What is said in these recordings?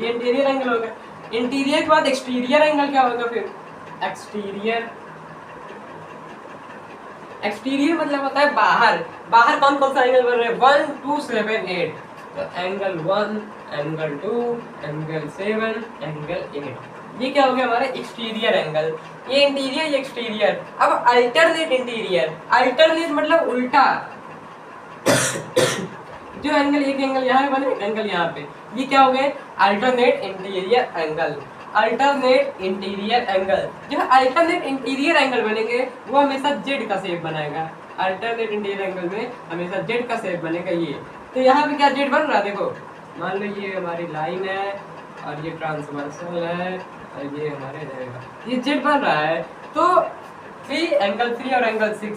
ये interior angle होगा। Interior के बाद एक्सटीरियर एंगल क्या होगा फिर? एक्सटीरियर, एक्सटीरियर मतलब होता है बाहर। बाहर कौन कौन सा एंगल बन रहा है? 1 2 7 8। तो एंगल 1, एंगल 2, एंगल 7, एंगल 8, ये क्या हो गया हमारे एक्सटीरियर एंगल। ये इंटीरियर, ये एक्सटीरियर। अब अल्टरनेट इंटीरियर, अल्टरनेट मतलब उल्टा। जो एंगल, एक एंगल यहाँ पे बने, एक एंगल यहाँ पे, ये क्या हो गए? Alternate interior angle. Alternate interior angle, जो अल्टरनेट इंटीरियर एंगल बनेंगे वो हमेशा जेड का शेप बनाएगा। अल्टरनेट इंटीरियर एंगल में हमेशा जेड का शेप बनेगा ये। तो यहाँ पे क्या जेड बन रहा है? देखो मान लो ये हमारी लाइन है और ये ट्रांसवर्सल है और ये हमारे रहेगा, ये जेड बन रहा है। तो 3 एंगल 3 और एंगल 6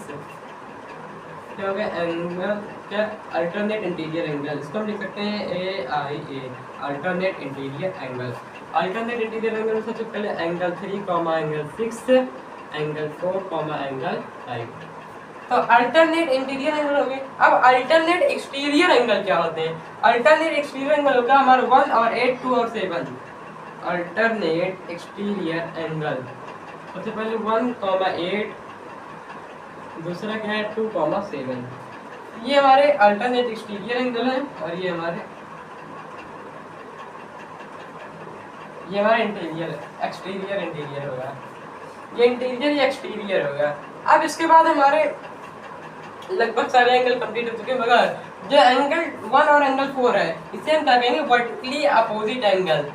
क्या हो गया? एंगल क्या? Alternate interior angle. इसको हम लिख सकते हैं AIA, alternate interior angle. Alternate interior angle में सबसे पहले angle 3 comma angle 6, angle 4 comma angle 5। तो अल्टरनेट इंटीरियर एंगल हो गए। अब अल्टरनेट एक्सटीरियर एंगल क्या होते हैं? अल्टरनेट एक्सटीरियर एंगल होगा हमारा 1 और 8, 2 और 7। अल्टरनेट एक्सटीरियर एंगल सबसे पहले 1 कॉमा 8, दूसरा क्या है 2 कॉमा 7। ये हमारे अल्टरनेट एक्सटीरियर एंगल है और ये हमारे इंटीरियर एक्सटीरियर इंटीरियर होगा। ये इंटीरियर, ये एक्सटीरियर होगा। अब इसके बाद हमारे लगभग सारे एंगल कंप्लीट हो चुके हैं, मगर जो एंगल 1 और एंगल 4 है इसे हम क्या कहेंगे? Vertically opposite angle.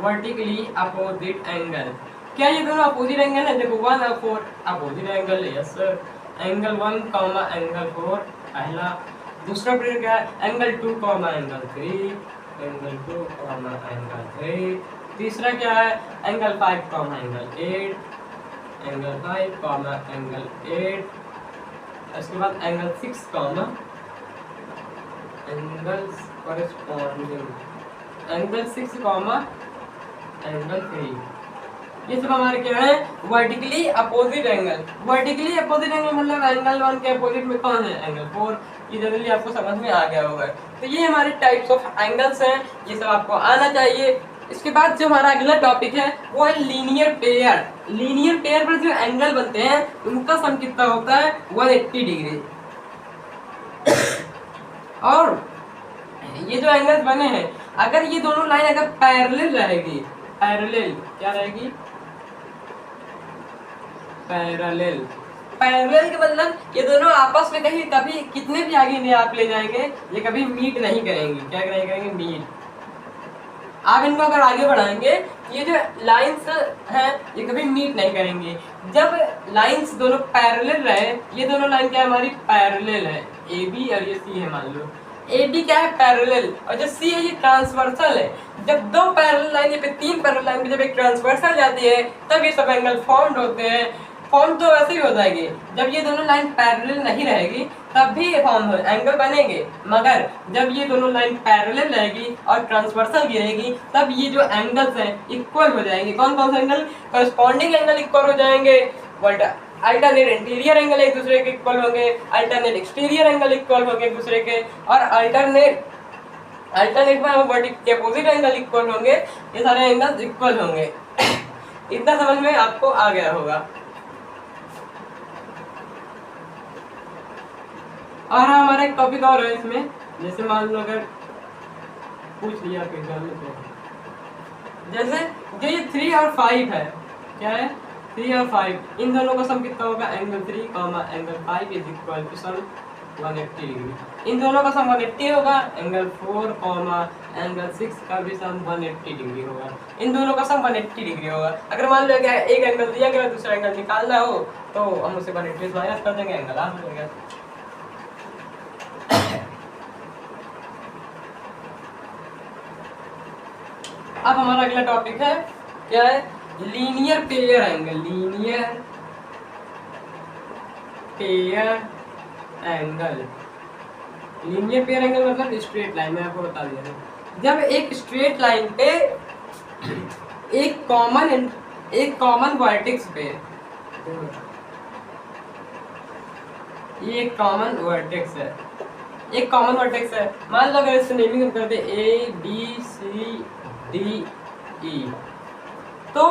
Vertically opposite angle. क्या ये दोनों अपोजिट एंगल है? देखो 1 और 4 अपोजिट एंगल है। Yes sir. Angle 1 comma angle 4 पहला। दूसरा पीरियड क्या है? Angle 2 comma angle 3, angle 2 comma angle 3। तीसरा क्या है? Angle 5 comma angle 8, angle 5 comma angle 8। इसके बाद angle 6 comma angle corresponding, angle 6 comma angle 3। ये सब हमारे क्या है? Vertically opposite angle. Vertically opposite angle मतलब एंगल 1 के अपोजिट में कौन है? एंगल 4। ये जनरली आपको समझ में आ गया होगा। तो ये हमारे टाइप्स ऑफ एंगल्स हैं, ये सब आपको आना चाहिए। इसके बाद जो हमारा अगला टॉपिक है वो है लीनियर पेयर। लीनियर पेयर पर जो एंगल बनते हैं उनका सम कितना होता है? 180 डिग्री। और ये जो एंगल्स बने हैं, अगर ये दोनों लाइन अगर पैरेलल रहेगी, पैरेलल क्या रहेगी? पैरेलल। पैरेलल के मतलब ये दोनों आपस में कहीं कभी कितने भी आगे नहीं आप ले जाएंगे, ये कभी मीट नहीं करेंगे। क्या नहीं करेंगे? मीट। आप इनको अगर आगे बढ़ाएंगे, ये जो लाइंस हैं ये कभी मीट नहीं करेंगे। जब लाइंस दोनों पैरेलल रहे, ये दोनों लाइन क्या हमारी पैरेलल है, AB और ये C है मान लो। AB क्या है? पैरेलल। और जो C है ये ट्रांसवर्सल है। जब दो पैरेलल लाइन या फिर 3 पैरेलल लाइन में जब एक ट्रांसवर्सल जाती है तब ये सब एंगल फॉर्म्ड होते हैं। फॉर्म तो वैसे ही हो जाएगी, जब ये दोनों लाइन पैरेलल नहीं रहेगी तब भी फॉर्म हो एंगल बनेंगे, मगर जब ये दोनों लाइन पैरेलल रहेगी और ट्रांसवर्सल गिरेगी तब ये जो एंगल्स हैं इक्वल हो जाएंगे। कौन कौन से एंगल? कॉरेस्पॉन्डिंग एंगल इक्वल हो जाएंगे, अल्टरनेट इंटीरियर एंगल एक दूसरे के इक्वल होंगे, अल्टरनेट एक्सटीरियर एंगल इक्वल होंगे एक दूसरे के, और अल्टरनेट में वर्टिकल के अपोजिट एंगल इक्वल होंगे। ये सारे एंगल्स इक्वल होंगे। इतना समझ में आपको आ गया होगा। और हमारा एक टॉपिक और है इसमें, जैसे मान लो अगर पूछ लिया फिर जैसे जो ये 3 और 5 है, क्या है? 3 और 5, इन दोनों का सम कितना होगा? Angle 3 comma angle 5 is equal to sum 180 degree. इन दोनों का सम 180 होगा। एंगल 4 कॉमा एंगल 6 का भी सम 180 डिग्री होगा। इन दोनों का सम 180 डिग्री होगा। अगर मान लो क्या एक एंगल दिया गया दूसरा एंगल निकालना हो तो हम उसे 180 माइनस कर देंगे, एंगल आ जाएगा। अब हमारा अगला टॉपिक है, क्या है? Linear pair angle. Linear pair angle. Linear pair angle मतलब स्ट्रेट लाइन, मैं आपको बता दिया था। जब एक स्ट्रेट लाइन पे एक कॉमन वर्टेक्स पे, ये एक कॉमन वर्टेक्स है, एक कॉमन वर्टेक्स है। मान लो अगर इससे नेमिंग करते A B C D E, तो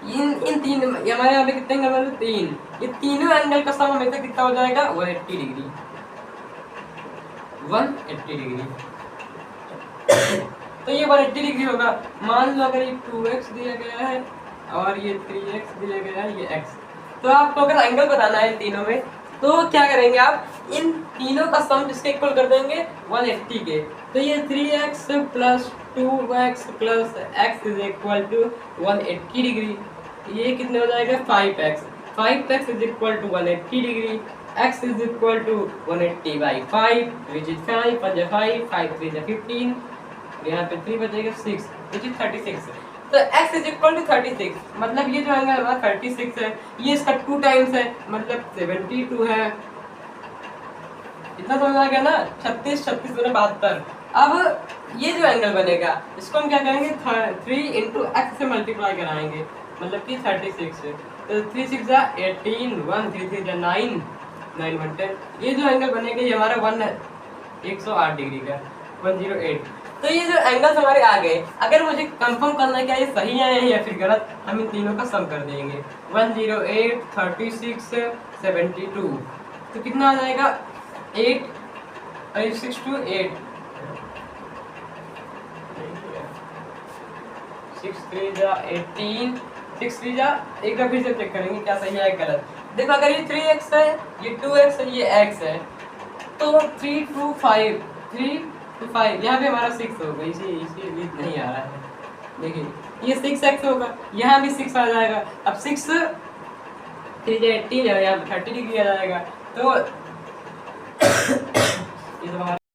इन तीन हमारे यहाँ पे कितने एंगल बने? 3। ये तीनों एंगल का सम हमेशा कितना हो जाएगा? 180 डिग्री। 180 डिग्री। तो ये 180 डिग्री होगा। मान लो अगर ये 2x दिया गया है और ये 3x दिया गया है, ये x, तो आपको अगर एंगल बनाना है तीनों में, तो क्या करेंगे आप? इन तीनों का सम जिसके इक्वल कर देंगे 180 के। तो ये 3x plus 2x plus x is equal to 180 degree. ये कितने हो जाएगा? 5x। 5x is equal to 180 degree. x is equal to 180 by 5 which is 5 5 5 5 3 15, यहाँ पे 3 बचेगा 6 विच इज 36। तो x इज इक्वल टू 36, मतलब ये जो एंगल हमारा 36 है, ये इसका 2 टाइम्स है, मतलब 72 है। इतना समझ आ गया ना? 36 36 में 72। अब ये जो एंगल बनेगा इसको हम क्या करेंगे? 3 इंटू एक्स से मल्टीप्लाई कराएंगे, मतलब कि 36 से। तो 3 6 जा 18, 1 3 3 जा 9, 9 1 10। ये जो एंगल बनेगा ये हमारा 108 डिग्री का, 108। तो ये जो एंगल्स हमारे आ गए, अगर मुझे कंफर्म करना है क्या ये सही है या फिर गलत, हम इन तीनों का सम कर देंगे। 108 36 72, तो कितना आ जाएगा? 8 6 to 8, 6 3 जा 18, 6 3 जा, एक बार फिर से चेक करेंगे क्या सही है गलत। देखो अगर ये 3x है, ये 2x है, ये x है, तो 3 2 5 3 2 5, यहाँ पे हमारा 6 होगा, इसी नहीं आ रहा है। देखिए ये 6x होगा, यहाँ भी 6 आ जाएगा। अब 6 3 18 है, यहाँ 30 डिग्री आ जाएगा। तो ये तो हमारा